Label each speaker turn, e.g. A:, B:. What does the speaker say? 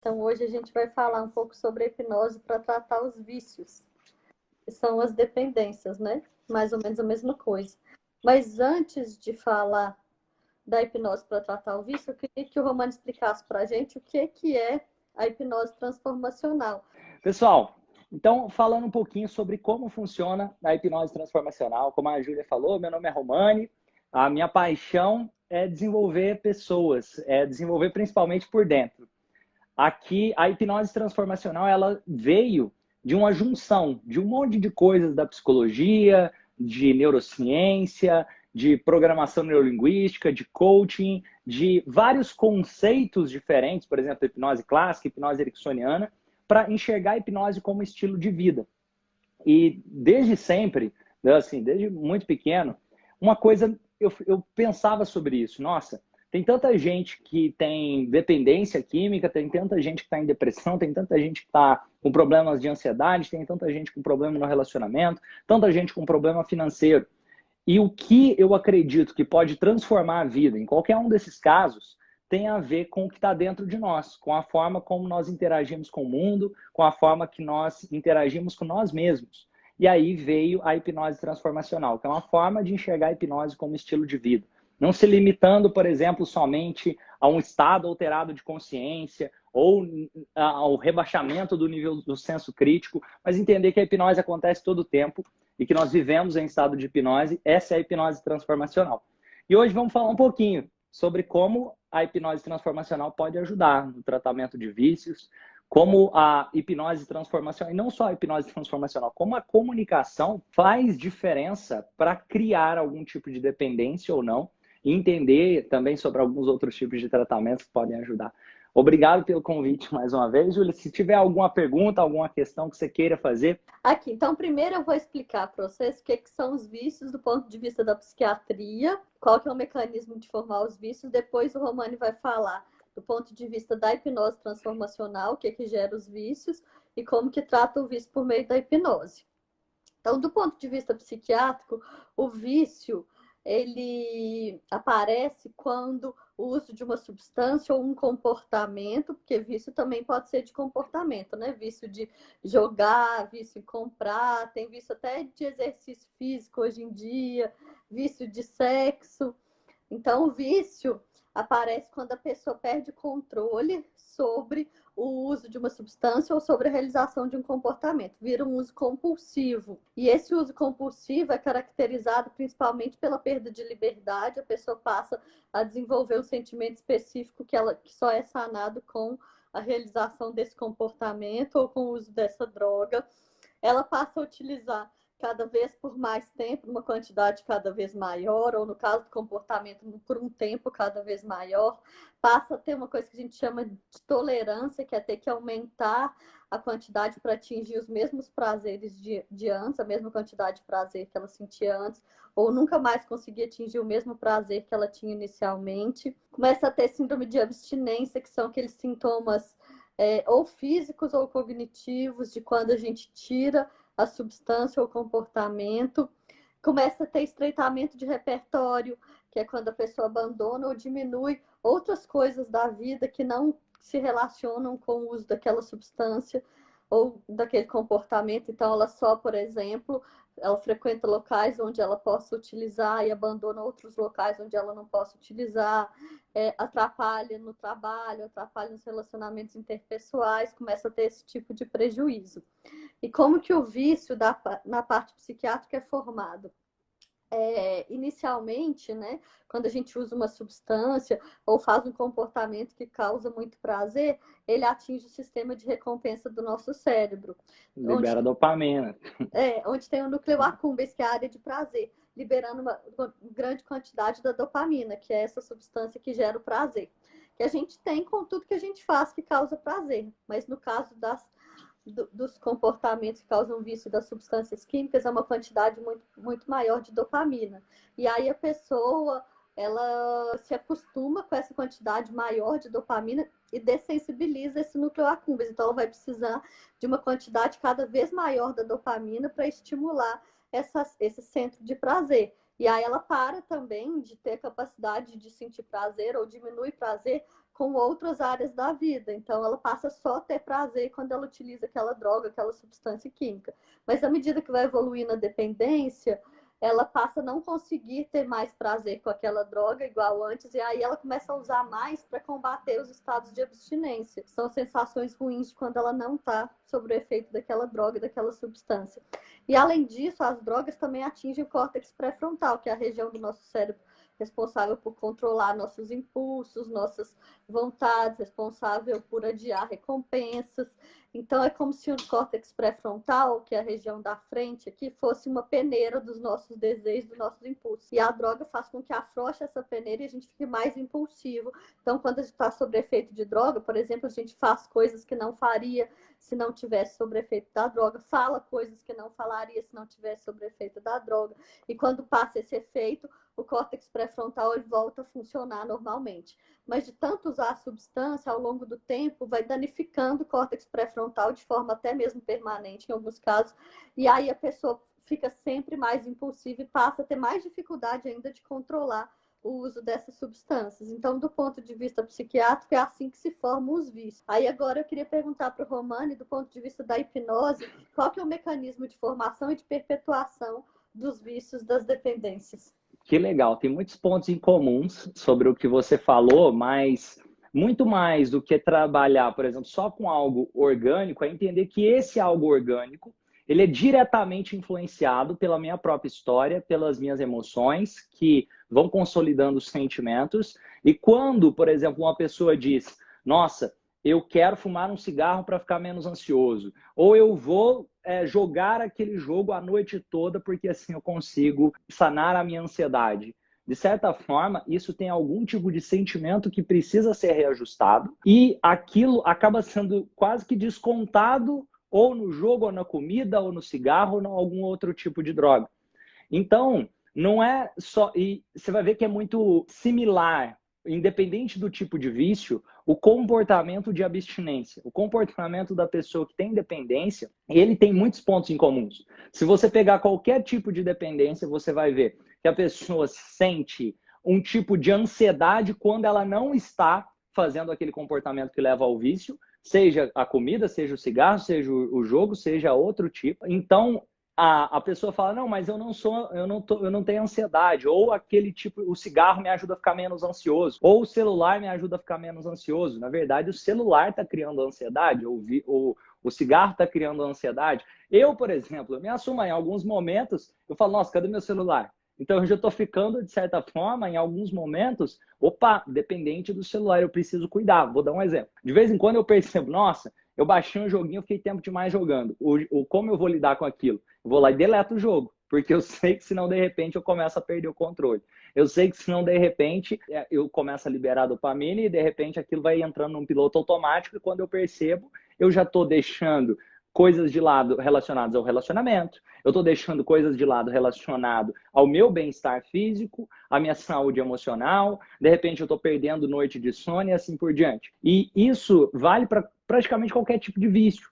A: Então, hoje a gente vai falar um pouco sobre a hipnose para tratar os vícios, que são as dependências, né? Mais ou menos a mesma coisa. Mas antes de falar da hipnose para tratar o vício, eu queria que o Romano explicasse para a gente o que é a hipnose transformacional.
B: Pessoal, então falando um pouquinho sobre como funciona a hipnose transformacional, como a Júlia falou, meu nome é Romani, a minha paixão é desenvolver pessoas, é desenvolver principalmente por dentro. Aqui, a hipnose transformacional, ela veio de uma junção de um monte de coisas da psicologia, de neurociência, de programação neurolinguística, de coaching, de vários conceitos diferentes, por exemplo, hipnose clássica, hipnose ericksoniana, para enxergar a hipnose como estilo de vida. E desde sempre, assim, desde muito pequeno, uma coisa, eu pensava sobre isso. Nossa, tem tanta gente que tem dependência química, tem tanta gente que está em depressão, tem tanta gente que está com problemas de ansiedade, tem tanta gente com problema no relacionamento, tanta gente com problema financeiro. E o que eu acredito que pode transformar a vida em qualquer um desses casos tem a ver com o que está dentro de nós, com a forma como nós interagimos com o mundo, com a forma que nós interagimos com nós mesmos. E aí veio a hipnose transformacional, que é uma forma de enxergar a hipnose como estilo de vida. Não se limitando, por exemplo, somente a um estado alterado de consciência ou ao rebaixamento do nível do senso crítico, mas entender que a hipnose acontece todo o tempo e que nós vivemos em estado de hipnose. Essa é a hipnose transformacional. E hoje vamos falar um pouquinho sobre como a hipnose transformacional pode ajudar no tratamento de vícios, como a hipnose transformacional, e não só a hipnose transformacional, como a comunicação faz diferença para criar algum tipo de dependência ou não, e entender também sobre alguns outros tipos de tratamentos que podem ajudar. Obrigado pelo convite mais uma vez, Júlia. Se tiver alguma pergunta, alguma questão que você queira fazer.
A: Aqui, então, primeiro eu vou explicar para vocês o que são os vícios do ponto de vista da psiquiatria, qual que é o mecanismo de formar os vícios. Depois o Romani vai falar do ponto de vista da hipnose transformacional, o que gera os vícios e como que trata o vício por meio da hipnose. Então, do ponto de vista psiquiátrico, o vício ele aparece quando o uso de uma substância ou um comportamento, porque vício também pode ser de comportamento, né? Vício de jogar, vício em comprar, tem vício até de exercício físico hoje em dia, vício de sexo. Então, o vício aparece quando a pessoa perde o controle sobre o uso de uma substância ou sobre a realização de um comportamento. Vira um uso compulsivo. E esse uso compulsivo é caracterizado principalmente pela perda de liberdade. A pessoa passa a desenvolver um sentimento específico que só é sanado com a realização desse comportamento ou com o uso dessa droga. Ela passa a utilizar cada vez por mais tempo, uma quantidade cada vez maior, ou no caso do comportamento, por um tempo cada vez maior, passa a ter uma coisa que a gente chama de tolerância, que é ter que aumentar a quantidade para atingir os mesmos prazeres de antes, a mesma quantidade de prazer que ela sentia antes, ou nunca mais conseguir atingir o mesmo prazer que ela tinha inicialmente. Começa a ter síndrome de abstinência, que são aqueles sintomas ou físicos ou cognitivos, de quando a gente tira a substância ou comportamento. Começa a ter estreitamento de repertório, que é quando a pessoa abandona ou diminui outras coisas da vida que não se relacionam com o uso daquela substância ou daquele comportamento. Então, ela só, por exemplo, ela frequenta locais onde ela possa utilizar e abandona outros locais onde ela não possa utilizar, atrapalha no trabalho, atrapalha nos relacionamentos interpessoais, começa a ter esse tipo de prejuízo. E como que o vício na parte psiquiátrica é formado? Inicialmente, né, quando a gente usa uma substância ou faz um comportamento que causa muito prazer, ele atinge o sistema de recompensa do nosso cérebro, onde,
B: Libera dopamina.
A: onde tem o núcleo accumbens, que é a área de prazer, liberando uma grande quantidade da dopamina, que é essa substância que gera o prazer. Que a gente tem com tudo que a gente faz que causa prazer, mas no caso dos comportamentos que causam vício das substâncias químicas é uma quantidade muito, muito maior de dopamina. E aí a pessoa ela se acostuma com essa quantidade maior de dopamina e dessensibiliza esse núcleo accumbens. Então ela vai precisar de uma quantidade cada vez maior da dopamina para estimular esse centro de prazer. E aí ela para também de ter capacidade de sentir prazer ou diminui prazer com outras áreas da vida. Então, ela passa só a ter prazer quando ela utiliza aquela droga, aquela substância química. Mas, à medida que vai evoluindo a dependência, ela passa a não conseguir ter mais prazer com aquela droga igual antes, e aí ela começa a usar mais para combater os estados de abstinência. São sensações ruins de quando ela não está sob o efeito daquela droga, daquela substância. E, além disso, as drogas também atingem o córtex pré-frontal, que é a região do nosso cérebro responsável por controlar nossos impulsos, nossas vontades, responsável por adiar recompensas. Então, é como se o córtex pré-frontal, que é a região da frente aqui, fosse uma peneira dos nossos desejos, dos nossos impulsos. E a droga faz com que afrouxe essa peneira e a gente fique mais impulsivo. Então, quando a gente está sob efeito de droga, por exemplo, a gente faz coisas que não faria se não tivesse sob efeito da droga, fala coisas que não falaria se não tivesse sob efeito da droga. E quando passa esse efeito, o córtex pré-frontal ele volta a funcionar normalmente. Mas de tanto usar a substância, ao longo do tempo, vai danificando o córtex pré-frontal de forma até mesmo permanente, em alguns casos. E aí a pessoa fica sempre mais impulsiva e passa a ter mais dificuldade ainda de controlar o uso dessas substâncias. Então, do ponto de vista psiquiátrico, é assim que se formam os vícios. Aí agora eu queria perguntar para o Romani, do ponto de vista da hipnose, qual que é o mecanismo de formação e de perpetuação dos vícios, das dependências?
B: Que legal, tem muitos pontos em comuns sobre o que você falou, mas muito mais do que trabalhar, por exemplo, só com algo orgânico, é entender que esse algo orgânico, ele é diretamente influenciado pela minha própria história, pelas minhas emoções, que vão consolidando os sentimentos. E quando, por exemplo, uma pessoa diz, nossa, eu quero fumar um cigarro para ficar menos ansioso, ou eu vou jogar aquele jogo a noite toda porque assim eu consigo sanar a minha ansiedade. De certa forma, isso tem algum tipo de sentimento que precisa ser reajustado e aquilo acaba sendo quase que descontado ou no jogo, ou na comida, ou no cigarro, ou em algum outro tipo de droga. Então, não é só... E você vai ver que é muito similar, independente do tipo de vício, o comportamento de abstinência. O comportamento da pessoa que tem dependência, ele tem muitos pontos em comuns. Se você pegar qualquer tipo de dependência, você vai ver que a pessoa sente um tipo de ansiedade quando ela não está fazendo aquele comportamento que leva ao vício, seja a comida, seja o cigarro, seja o jogo, seja outro tipo. Então, a pessoa fala, não, mas eu não tenho ansiedade, ou aquele tipo, o cigarro me ajuda a ficar menos ansioso, ou o celular me ajuda a ficar menos ansioso. Na verdade, o celular está criando ansiedade, ou o cigarro está criando ansiedade. Eu, por exemplo, eu me assumo em alguns momentos, eu falo, nossa, cadê meu celular? Então, eu já estou ficando, de certa forma, em alguns momentos, dependente do celular, eu preciso cuidar. Vou dar um exemplo. De vez em quando eu percebo, nossa, eu baixei um joguinho, fiquei tempo demais jogando. Como eu vou lidar com aquilo? Eu vou lá e deleto o jogo, porque eu sei que senão, de repente, eu começo a perder o controle. Eu sei que senão, de repente, eu começo a liberar dopamina e, de repente, aquilo vai entrando num piloto automático e quando eu percebo, eu já estou deixando coisas de lado relacionadas ao relacionamento, eu estou deixando coisas de lado relacionado ao meu bem-estar físico, à minha saúde emocional, de repente eu estou perdendo noite de sono e assim por diante. E isso vale para praticamente qualquer tipo de vício.